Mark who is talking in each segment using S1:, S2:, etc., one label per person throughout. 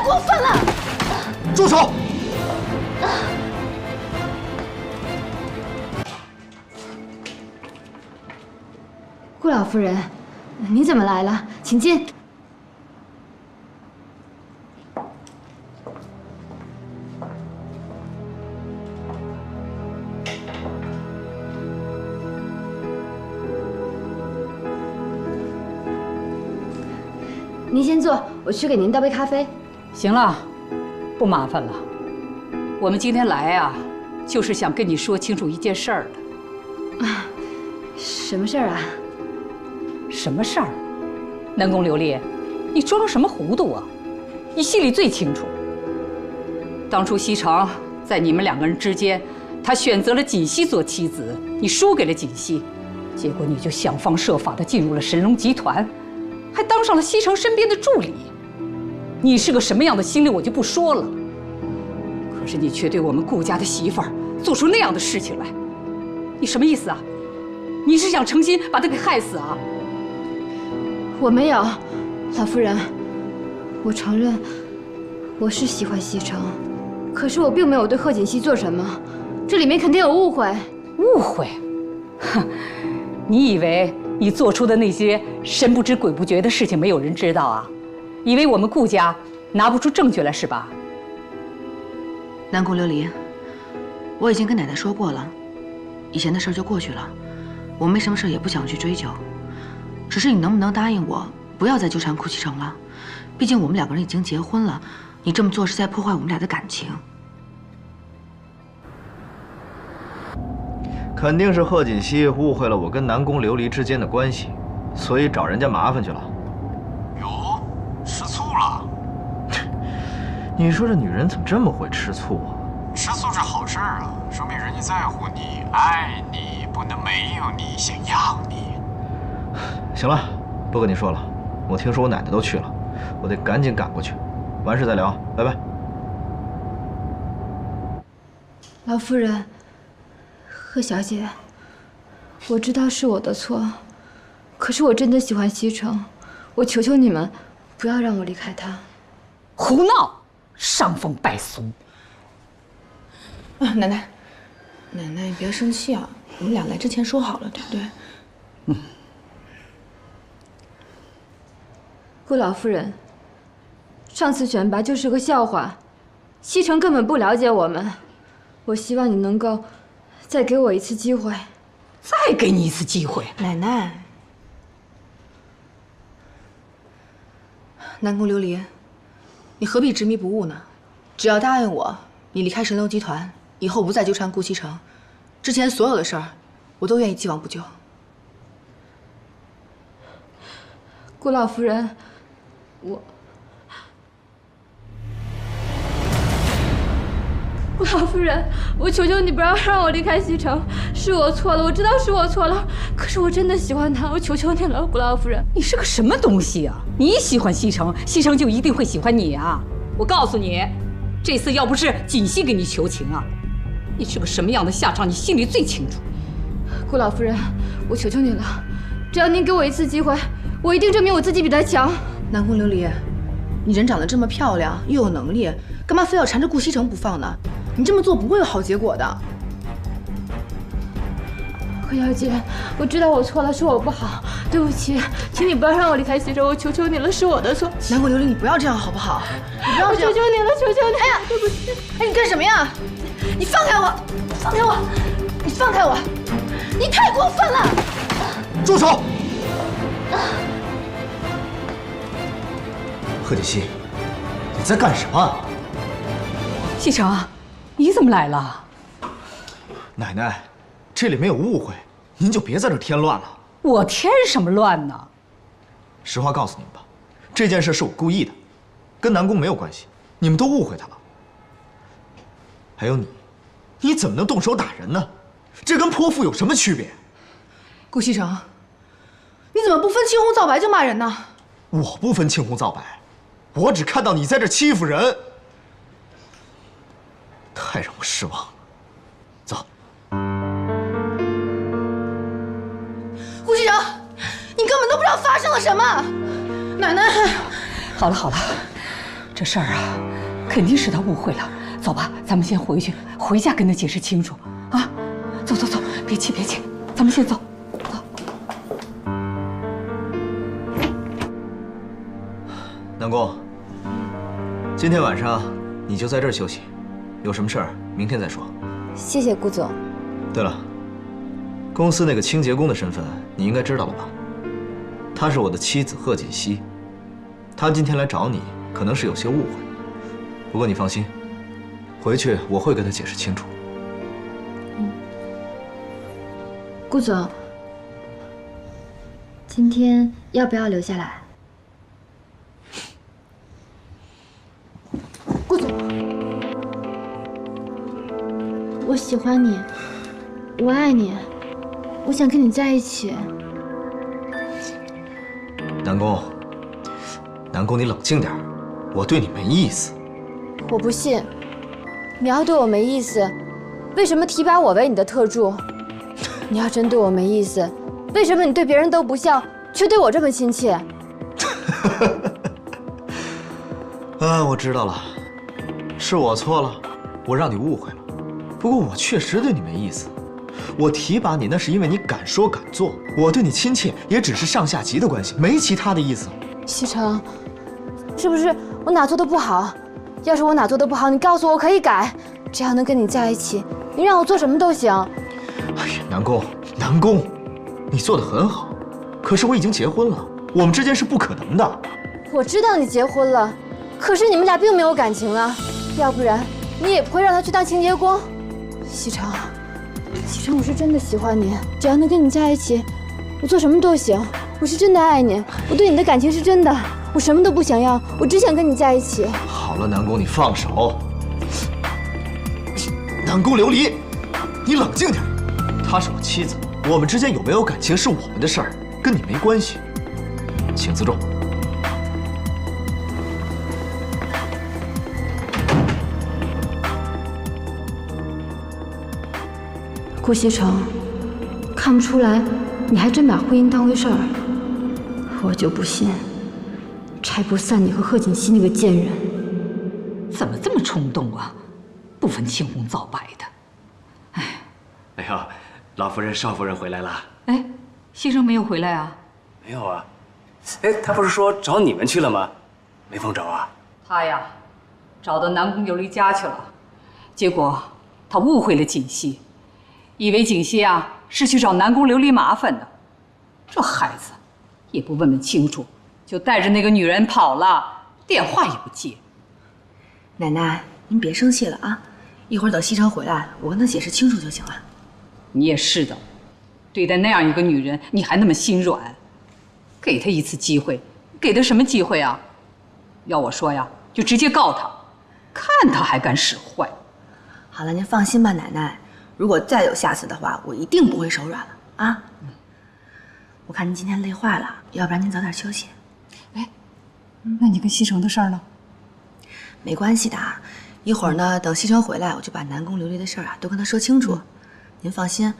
S1: 过分了！
S2: 住手！
S1: 顾老夫人，你怎么来了？请进。您先坐，我去给您倒杯咖啡。
S3: 行了，不麻烦了。我们今天来啊，就是想跟你说清楚一件事儿的。
S1: 什么事儿啊？
S3: 什么事儿？南宫琉璃，你装什么糊涂啊？你心里最清楚。当初西城在你们两个人之间，他选择了锦溪做妻子，你输给了锦溪，结果你就想方设法地进入了神龙集团。还当上了西城身边的助理，你是个什么样的心理我就不说了。可是你却对我们顾家的媳妇儿做出那样的事情来，你什么意思啊？你是想诚心把她给害死啊？
S1: 我没有，老夫人，我承认我是喜欢西城，可是我并没有对贺锦熙做什么，这里面肯定有误会。
S3: 误会？哼，你以为你做出的那些神不知鬼不觉的事情没有人知道啊？以为我们顾家拿不出证据来是吧？
S4: 南宫琉璃，我已经跟奶奶说过了，以前的事就过去了，我没什么事也不想去追究。只是你能不能答应我，不要再纠缠顾西城了？毕竟我们两个人已经结婚了，你这么做是在破坏我们俩的感情。
S2: 肯定是贺锦熙误会了我跟南宫琉璃之间的关系，所以找人家麻烦去了。
S5: 哟，吃醋了？
S2: 你说这女人怎么这么会吃醋啊？
S5: 吃醋是好事啊，说明人家在乎你、爱你，不能没有你，想要你。
S2: 行了，不跟你说了，我听说我奶奶都去了，我得赶紧赶过去。完事再聊，拜拜。
S1: 老夫人，贺小姐，我知道是我的错，可是我真的喜欢西城，我求求你们，不要让我离开他。
S3: 胡闹，伤风败俗。
S4: 奶奶，奶奶你别生气啊，我们俩来之前说好了，对不对？
S1: 顾老夫人，上次选拔就是个笑话，西城根本不了解我们，我希望你能够再给我一次机会。
S3: 再给你一次机会。
S4: 奶奶，南宫琉璃，你何必执迷不悟呢？只要答应我，你离开神龙集团，以后不再纠缠顾西城，之前所有的事儿，我都愿意既往不咎。
S1: 顾老夫人，顾老夫人，我求求你不要让我离开西城，是我错了，我知道是我错了，可是我真的喜欢他，我求求你了，顾老夫人。
S3: 你是个什么东西啊？你喜欢西城，西城就一定会喜欢你啊？我告诉你，这次要不是锦溪给你求情啊，你是个什么样的下场，你心里最清楚。
S1: 顾老夫人，我求求你了，只要您给我一次机会，我一定证明我自己比他强。
S4: 南宫琉璃，你人长得这么漂亮，又有能力，干嘛非要缠着顾西城不放呢？你这么做不会有好结果的。
S1: 贺小姐，我知道我错了，是我不好，对不起，请你不要让我离开西城，我求求你了，是我的错。
S4: 南宫琉璃，你不要这样好不好？你不要这样！
S1: 我求求你了，求求你！
S4: 哎呀，
S1: 对不起！
S4: 哎，你干什么呀？你放开我！放开我！你放开我！你太过分了！
S2: 住手！贺锦熙，你在干什么？
S3: 西城，你怎么来了？
S2: 奶奶，这里没有误会，您就别在这添乱了。
S3: 我添什么乱呢？
S2: 实话告诉你们吧，这件事是我故意的，跟南宫没有关系，你们都误会他了。还有你，你怎么能动手打人呢？这跟泼妇有什么区别？
S4: 顾西城，你怎么不分青红皂白就骂人呢？
S2: 我不分青红皂白，我只看到你在这欺负人，太让我失望了。走。
S4: 顾西城，你根本都不知道发生了什么。奶奶，
S3: 好了好了，这事儿啊，肯定是他误会了。走吧，咱们先回去，回家跟他解释清楚啊！走走走，别急别急，咱们先走。走。
S2: 南宫，今天晚上你就在这儿休息，有什么事儿明天再说。
S1: 谢谢顾总。
S2: 对了，公司那个清洁工的身份你应该知道了吧？她是我的妻子贺锦熙，她今天来找你，可能是有些误会。不过你放心，回去我会跟她解释清楚。
S1: 顾总，今天要不要留下来？顾总，我喜欢你，我爱你，我想跟你在一起。
S2: 南宫，南宫，你冷静点儿，我对你没意思。
S1: 我不信，你要对我没意思，为什么提拔我为你的特助？你要真对我没意思，为什么你对别人都不像，却对我这么亲切？
S2: 啊，我知道了，是我错了，我让你误会了。不过我确实对你没意思，我提拔你那是因为你敢说敢做，我对你亲切也只是上下级的关系，没其他的意思。
S1: 西城，是不是我哪做的不好？要是我哪做的不好，你告诉我，我可以改。只要能跟你在一起，你让我做什么都行。
S2: 哎呀，南宫，南宫，你做得很好，可是我已经结婚了，我们之间是不可能的。
S1: 我知道你结婚了，可是你们俩并没有感情啊，要不然你也不会让他去当清洁工。西城，西城，我是真的喜欢你，只要能跟你在一起，我做什么都行。我是真的爱你，我对你的感情是真的，我什么都不想要，我只想跟你在一起。
S2: 好了，南宫，你放手。南宫琉璃，你冷静点。她是我妻子，我们之间有没有感情是我们的事儿，跟你没关系。请自重。
S1: 顾西城，看不出来，你还真把婚姻当回事儿。我就不信，拆不散你和贺锦熙那个贱人。
S3: 怎么这么冲动啊？不分青红皂白的。
S6: 哎呦，老夫人、少夫人回来了。
S3: 哎，西城没有回来啊？
S6: 没有啊。哎，他不是说找你们去了吗？没碰着啊？
S3: 他呀，找到南宫琉璃家去了，结果他误会了锦溪，以为锦溪啊是去找南宫琉璃麻烦的。这孩子也不问问清楚，就带着那个女人跑了，电话也不接。
S4: 奶奶，您别生气了啊，一会儿等西城回来，我跟他解释清楚就行了。
S3: 你也是的，对待那样一个女人，你还那么心软，给她一次机会，给她什么机会啊？要我说呀，就直接告她，看她还敢使坏。
S4: 好了，您放心吧，奶奶，如果再有下次的话，我一定不会手软了啊。我看您今天累坏了，要不然您早点休息。
S3: 哎，那你跟西城的事儿呢？
S4: 没关系的，一会儿呢，等西城回来，我就把南宫琉璃的事儿啊都跟他说清楚。您放心，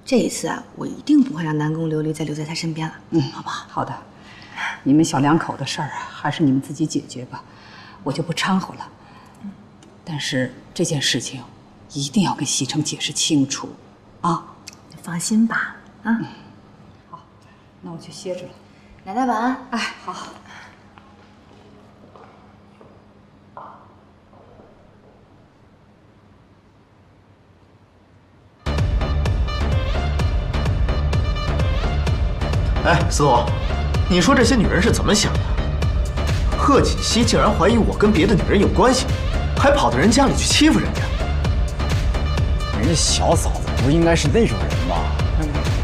S4: 这一次啊，我一定不会让南宫琉璃再留在他身边了。好不好？
S3: 好的，你们小两口的事儿啊，还是你们自己解决吧，我就不掺和了。但是这件事情一定要跟西城解释清楚，啊！
S4: 你放心吧，啊。
S3: 好，那我去歇着了。
S4: 奶奶晚安。
S3: 哎，好。
S2: 哎，司徒，你说这些女人是怎么想的？贺锦熙竟然怀疑我跟别的女人有关系，还跑到人家里去欺负人家。
S7: 人家小嫂子不应该是那种人吧？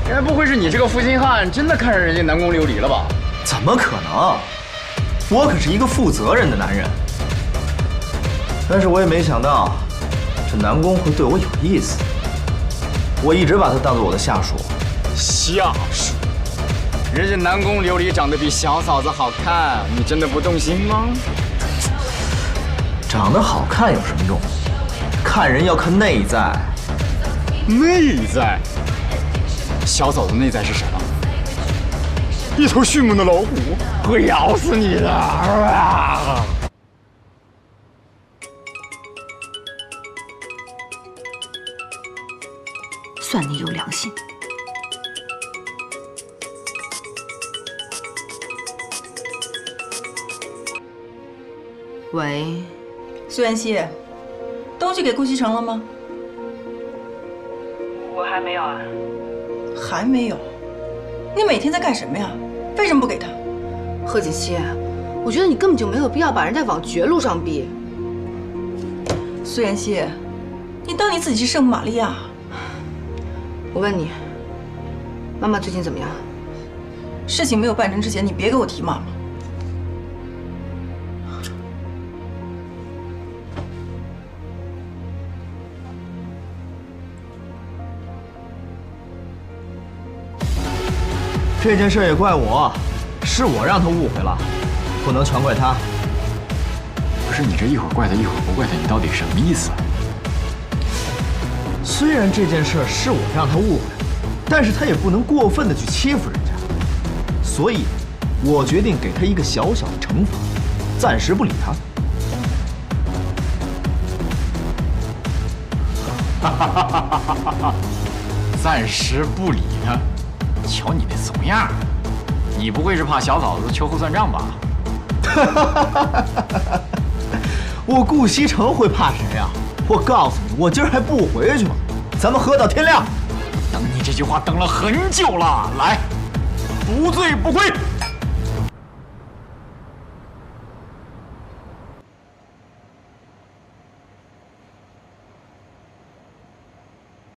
S7: 该不会是你这个负心汉真的看上人家南宫琉璃了吧？
S2: 怎么可能？我可是一个负责任的男人。但是我也没想到，这南宫会对我有意思。我一直把他当做我的下属。
S7: 下属？人家南宫琉璃长得比小嫂子好看，你真的不动心吗？
S2: 长得好看有什么用？看人要看内在。
S7: 内在？小嫂子内在是什么？一头迅猛的老虎，会咬死你的！
S4: 算你有良心。喂，
S8: 苏妍希，东西给顾西城了吗？
S4: 我还没有啊。
S8: 还没有？你每天在干什么呀？为什么不给他？
S4: 贺锦熙，我觉得你根本就没有必要把人家往绝路上逼。
S8: 苏妍希，你当你自己是圣母玛利亚？
S4: 我问你，妈妈最近怎么样？
S8: 事情没有办成之前，你别给我提妈妈。
S2: 这件事也怪我，是我让他误会了，不能全怪他。
S7: 不是你这一会儿怪他一会儿不怪他，你到底什么意思？
S2: 虽然这件事是我让他误会了，但是他也不能过分的去欺负人家，所以，我决定给他一个小小的惩罚，暂时不理他。
S7: 暂时不理他。瞧你那怂样，你不会是怕小嫂子秋后算账吧？
S2: 我顾西城会怕谁呀？我告诉你，我今儿还不回去吗？咱们喝到天亮。
S7: 等你这句话等了很久了，来，不醉不归。